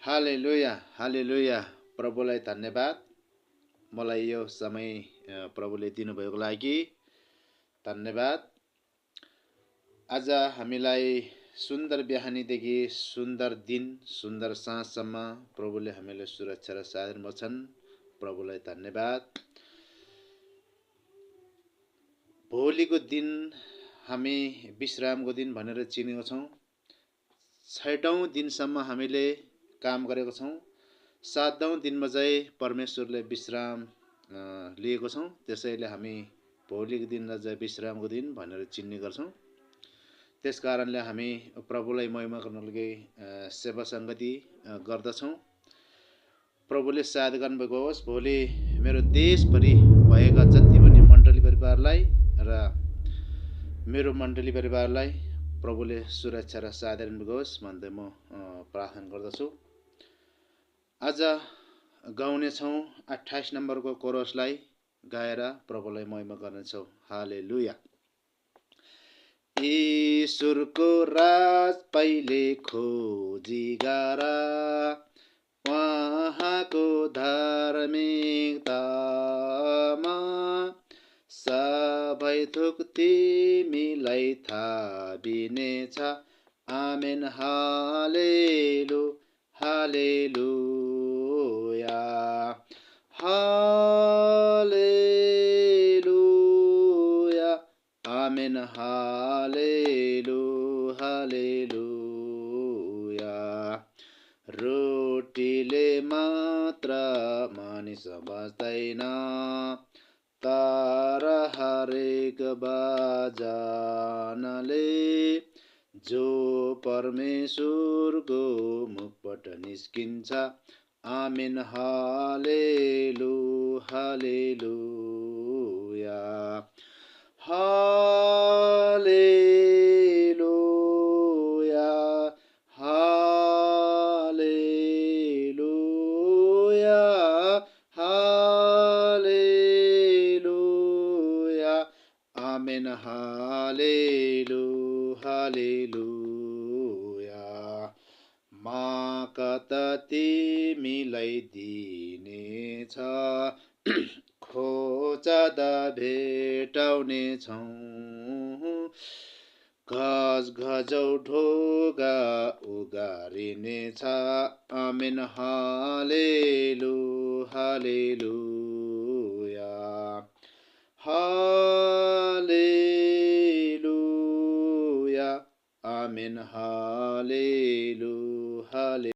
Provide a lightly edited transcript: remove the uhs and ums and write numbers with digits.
हालेलुया हालेलुया प्रभुलाई धन्यवाद। मलाई यो समय प्रभुले दिनुभएको लागि धन्यवाद। आज हामीलाई सुन्दर बिहानीदेखि सुन्दर दिन सुन्दर साँझसम्म प्रभुले हामीलाई सुरक्षा र साथ दिनुभएको। प्रभुलाई धन्यवाद। भोलिको दिन हामी विश्रामको दिन भनेर चिनेको छौँ। 6औं दिनसम्म हामीले काम गरेको छौँ। 7औं दिनमा चाहिँ परमेश्वरले विश्राम लिएको छौँ। त्यसैले हामी भोलिको दिनलाई चाहिँ विश्रामको दिन भनेर चिन्ने गर्छौँ। त्यस कारणले हामी प्रभुलाई महिमा गर्नको लागि सेवा सङ्गति गर्दछौँ। प्रभुले साथ गर्नुभएको होस्। भोलि मेरो देशभरि भएका जति पनि मण्डली परिवारलाई र मेरो मण्डली परिवारलाई प्रभुले सुरक्षा र साथ दिनुभएको होस् भन्दै म प्रार्थना गर्दछु। आज गाउनेछौँ 28 नम्बरको कोरसलाई गाएर प्रभुलाई महिमा गर्नेछौँ। हालेलुया। ईश्वरको राज पहिले खोजी गर, उहाँको धार्मिकतामा सबै थोक तिमीलाई थाबिनेछ। आमेन हालेलु हालेलुया हालेलुया आमेन हालेलु हालेलुया। रोटीले मात्र मानिस बाँच्दैन, तर हरेक वचनले जो परमेश्वरको मुखबाट निस्किन्छ। आमेन हालेलु हालेलुया हालेलुया हालेलुया हालेलुया आमेन हालेलु हालेलुया। माका त तिमीलाई दिनेछ, खोज्दा भेटाउनेछौँ। घस घजौ ढोगा उगारिनेछ। आमेन हालेलु हालेलुया हालेलुया आमेन हालेलु हाले